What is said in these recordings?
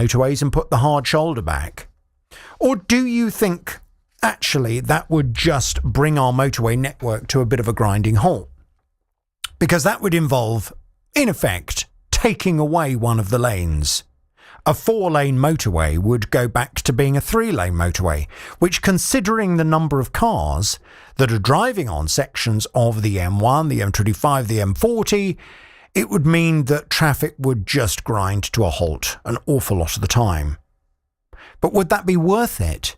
motorways and put the hard shoulder back? Or do you think actually that would just bring our motorway network to a bit of a grinding halt? Because that would involve, in effect, taking away one of the lanes. A 4-lane motorway would go back to being a 3-lane motorway, which, considering the number of cars that are driving on sections of the M1, the M25, the M40, it would mean that traffic would just grind to a halt an awful lot of the time. But would that be worth it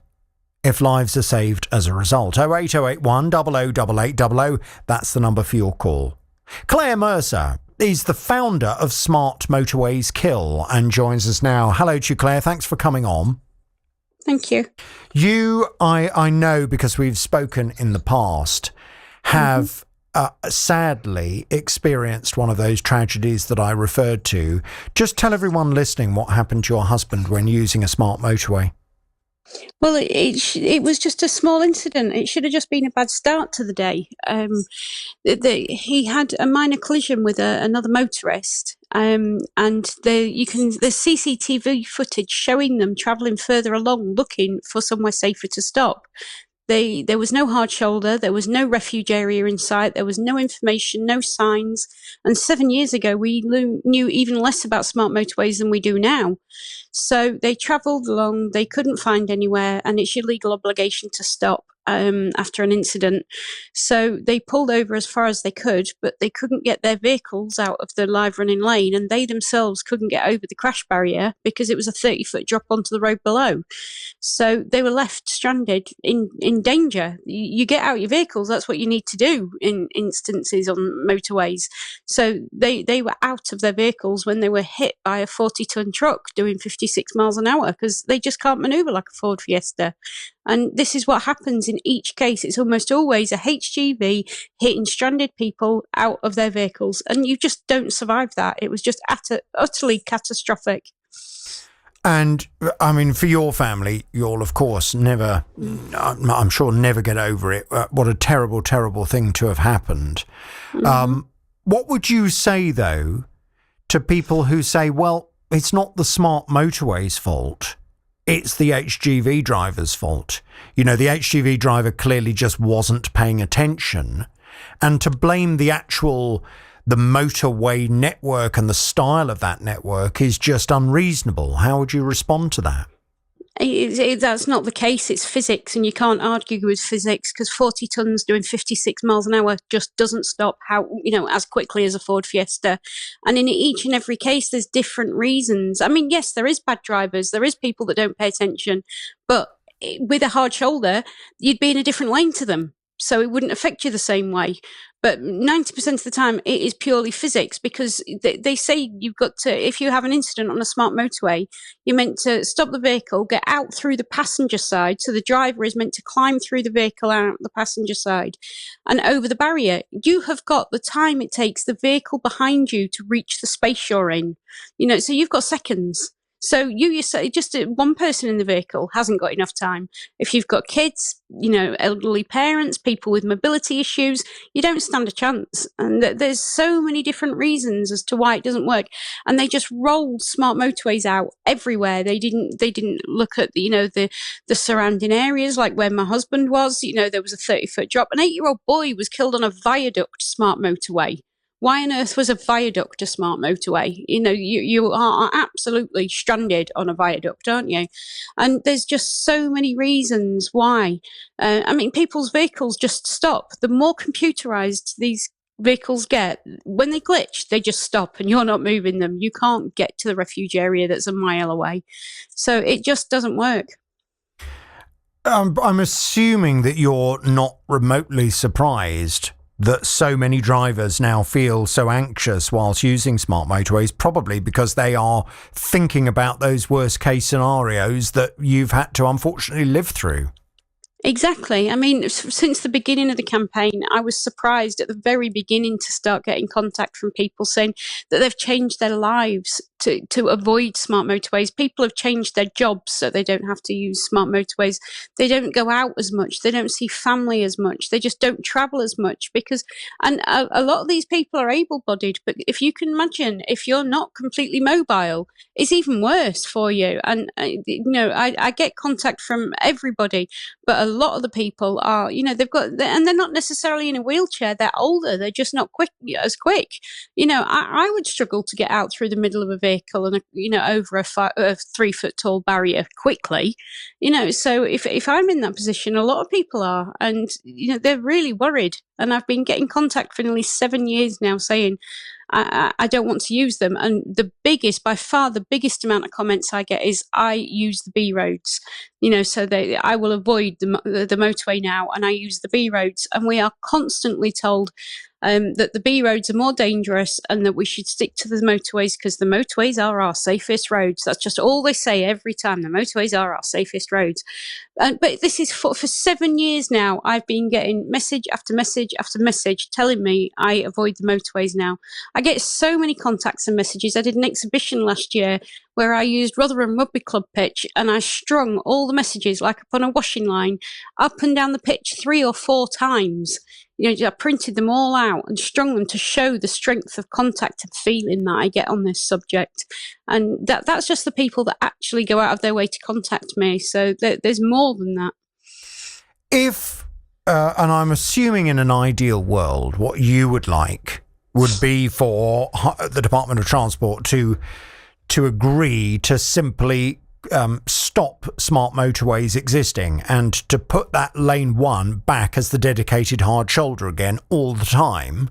if lives are saved as a result? 08081 008800, that's the number for your call. Claire Mercer is the founder of Smart Motorways Kill and joins us now. Hello to you, Claire. Thanks for coming on. Thank you. You, I know because we've spoken in the past, have sadly experienced one of those tragedies that I referred to. Just tell everyone listening what happened to your husband when using a smart motorway. Well, it was just a small incident. It should have just been a bad start to the day. He had a minor collision with another motorist, and there's CCTV footage showing them travelling further along, looking for somewhere safer to stop. There was no hard shoulder, there was no refuge area in sight, there was no information, no signs. And 7 years ago, we knew even less about smart motorways than we do now. So they travelled along, they couldn't find anywhere, and it's your legal obligation to stop after an incident. So they pulled over as far as they could, but they couldn't get their vehicles out of the live running lane, and they themselves couldn't get over the crash barrier because it was a 30-foot drop onto the road below. So they were left stranded in danger. You get out your vehicles, that's what you need to do in instances on motorways. So they were out of their vehicles when they were hit by a 40-ton truck doing 56 miles an hour because they just can't manoeuvre like a Ford Fiesta. And this is what happens in each case. It's almost always a HGV hitting stranded people out of their vehicles, and you just don't survive that. It was just utterly catastrophic. And, I mean, for your family, you'll, of course, never, I'm sure, never get over it. What a terrible, terrible thing to have happened. Mm-hmm. What would you say, though, to people who say, well, it's not the smart motorway's fault, it's the HGV driver's fault? You know, the HGV driver clearly just wasn't paying attention. And to blame the motorway network and the style of that network is just unreasonable. How would you respond to that? That's not the case. It's physics, and you can't argue with physics because 40 tons doing 56 miles an hour just doesn't stop as quickly as a Ford Fiesta. And in each and every case, there's different reasons. I mean, yes, there is bad drivers. There is people that don't pay attention, but with a hard shoulder, you'd be in a different lane to them. So it wouldn't affect you the same way. But 90% of the time, it is purely physics because they say you've got to, if you have an incident on a smart motorway, you're meant to stop the vehicle, get out through the passenger side. So the driver is meant to climb through the vehicle out the passenger side and over the barrier. You have got the time it takes the vehicle behind you to reach the space you're in. So you've got seconds. So just one person in the vehicle hasn't got enough time. If you've got kids, elderly parents, people with mobility issues, you don't stand a chance. And there's so many different reasons as to why it doesn't work. And they just rolled smart motorways out everywhere. They didn't look at the surrounding areas, like where my husband was. There was a 30-foot drop. An 8-year-old boy was killed on a viaduct smart motorway. Why on earth was a viaduct a smart motorway? You are absolutely stranded on a viaduct, aren't you? And there's just so many reasons why. People's vehicles just stop. The more computerized these vehicles get, when they glitch, they just stop and you're not moving them. You can't get to the refuge area that's a mile away. So it just doesn't work. I'm assuming that you're not remotely surprised that so many drivers now feel so anxious whilst using smart motorways, probably because they are thinking about those worst case scenarios that you've had to unfortunately live through. Exactly. I mean, since the beginning of the campaign, I was surprised at the very beginning to start getting contact from people saying that they've changed their lives to avoid smart motorways. People have changed their jobs so they don't have to use smart motorways. They don't go out as much. They don't see family as much. They just don't travel as much because, and a lot of these people are able-bodied, but if you can imagine, if you're not completely mobile, it's even worse for you. And, I get contact from everybody, but a lot of the people are, and they're not necessarily in a wheelchair. They're older. They're just not as quick. I would struggle to get out through the middle of a vehicle and, over a 3-foot tall barrier quickly, so if I'm in that position, a lot of people are, and, they're really worried. And I've been getting contact for nearly 7 years now saying, I don't want to use them. And by far the biggest amount of comments I get is I use the B roads, so I will avoid the motorway now and I use the B roads. And we are constantly told that the B roads are more dangerous and that we should stick to the motorways because the motorways are our safest roads. That's just all they say every time. The motorways are our safest roads. But this is for 7 years now. I've been getting message after message after message telling me I avoid the motorways now. I get so many contacts and messages. I did an exhibition last year where I used Rotherham Rugby Club pitch and I strung all the messages like upon a washing line up and down the pitch 3 or 4 times. I printed them all out and strung them to show the strength of contact and feeling that I get on this subject. And that's just the people that actually go out of their way to contact me. So there's more than that. If, and I'm assuming in an ideal world, what you would like would be for the Department of Transport to agree to simply stop smart motorways existing and to put that lane 1 back as the dedicated hard shoulder again all the time.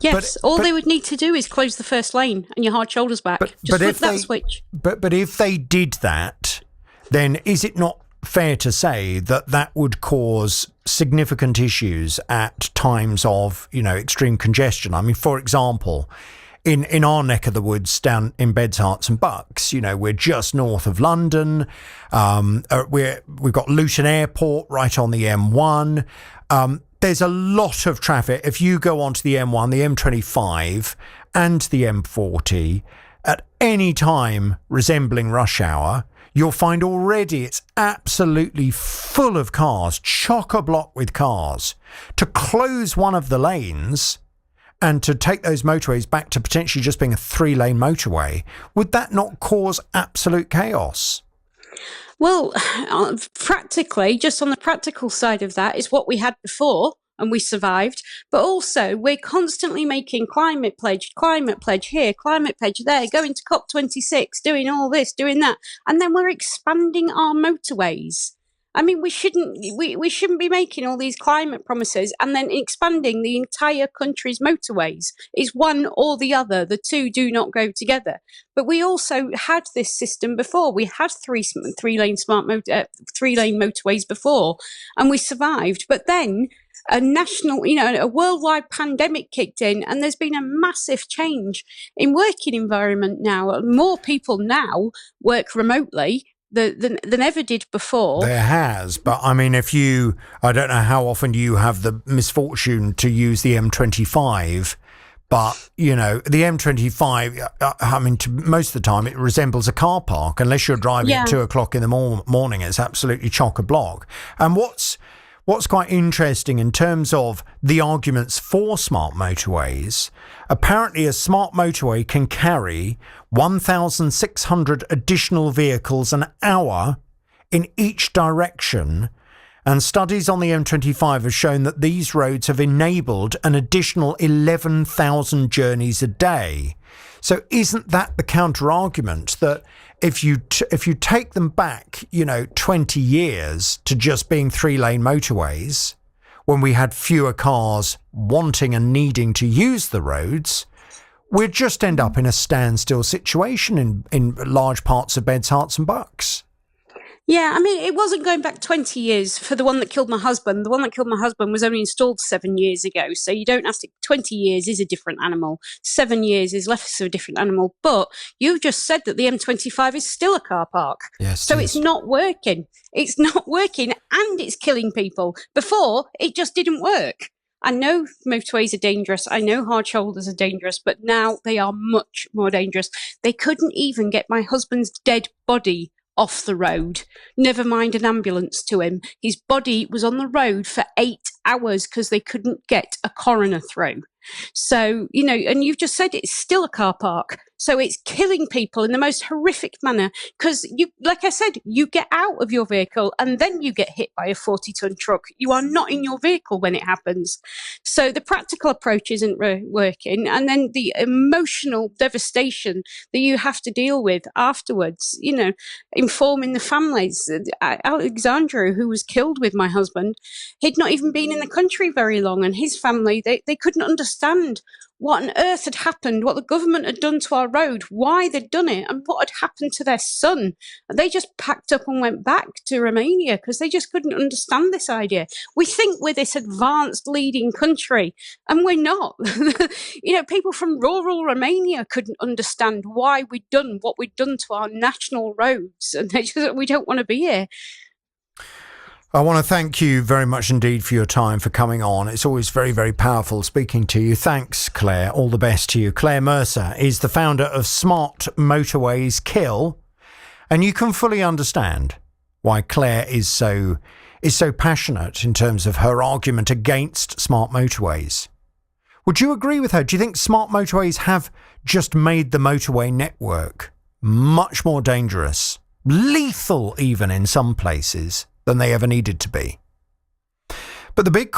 Yes, but they would need to do is close the first lane and your hard shoulder's back. Just flip that switch. But if they did that, then is it not fair to say that would cause significant issues at times of, extreme congestion? I mean, for example, in our neck of the woods down in Beds, Herts and Bucks, we're just north of London. We've got Luton Airport right on the M1. There's a lot of traffic. If you go onto the M1, the M25 and the M40 at any time resembling rush hour, you'll find already it's absolutely full of cars, chock-a-block with cars. To close one of the lanes and to take those motorways back to potentially just being a 3-lane motorway, would that not cause absolute chaos? Well, practically, just on the practical side of that, is what we had before and we survived. But also, we're constantly making climate pledge here, climate pledge there, going to COP26, doing all this, doing that. And then we're expanding our motorways. I mean, we shouldn't be making all these climate promises and then expanding the entire country's motorways. It's one or the other. The two do not go together. But we also had this system before. We had three-lane motorways before, and we survived. But then a national, a worldwide pandemic kicked in, and there's been a massive change in working environment now. More people now work remotely than ever did before. There has, but I mean, I don't know how often you have the misfortune to use the M25, but, the M25, I mean, most of the time it resembles a car park, unless you're driving at 2 o'clock in the morning. It's absolutely chock-a-block. And what's quite interesting in terms of the arguments for smart motorways, apparently a smart motorway can carry 1,600 additional vehicles an hour in each direction, and studies on the M25 have shown that these roads have enabled an additional 11,000 journeys a day. So isn't that the counter-argument that if you take them back, 20 years to just being 3-lane motorways, when we had fewer cars wanting and needing to use the roads, we'd just end up in a standstill situation in large parts of Beds, Herts and Bucks. Yeah, I mean, it wasn't going back 20 years for the one that killed my husband. The one that killed my husband was only installed 7 years ago. So you don't have to, 20 years is a different animal. 7 years is less of a different animal. But you just said that the M25 is still a car park. Yes. So it's not working. It's not working and it's killing people. Before, it just didn't work. I know motorways are dangerous. I know hard shoulders are dangerous, but now they are much more dangerous. They couldn't even get my husband's dead body off the road, never mind an ambulance to him. His body was on the road for 8 hours because they couldn't get a coroner through. So, and you've just said it's still a car park. So it's killing people in the most horrific manner because like I said, you get out of your vehicle and then you get hit by a 40-ton truck. You are not in your vehicle when it happens. So the practical approach isn't working. And then the emotional devastation that you have to deal with afterwards, informing the families. Alexandra, who was killed with my husband, he'd not even been in the country very long, and his family, they couldn't understand what on earth had happened, what the government had done to our road, why they'd done it, and what had happened to their son. They just packed up and went back to Romania because they just couldn't understand this idea. We think we're this advanced leading country, and we're not. People from rural Romania couldn't understand why we'd done what we'd done to our national roads, and we don't want to be here. I want to thank you very much indeed for your time, for coming on. It's always very, very powerful speaking to you. Thanks, Claire. All the best to you. Claire Mercer is the founder of Smart Motorways Kill, and you can fully understand why Claire is so passionate in terms of her argument against smart motorways. Would you agree with her? Do you think smart motorways have just made the motorway network much more dangerous, lethal even in some places, than they ever needed to be? But the big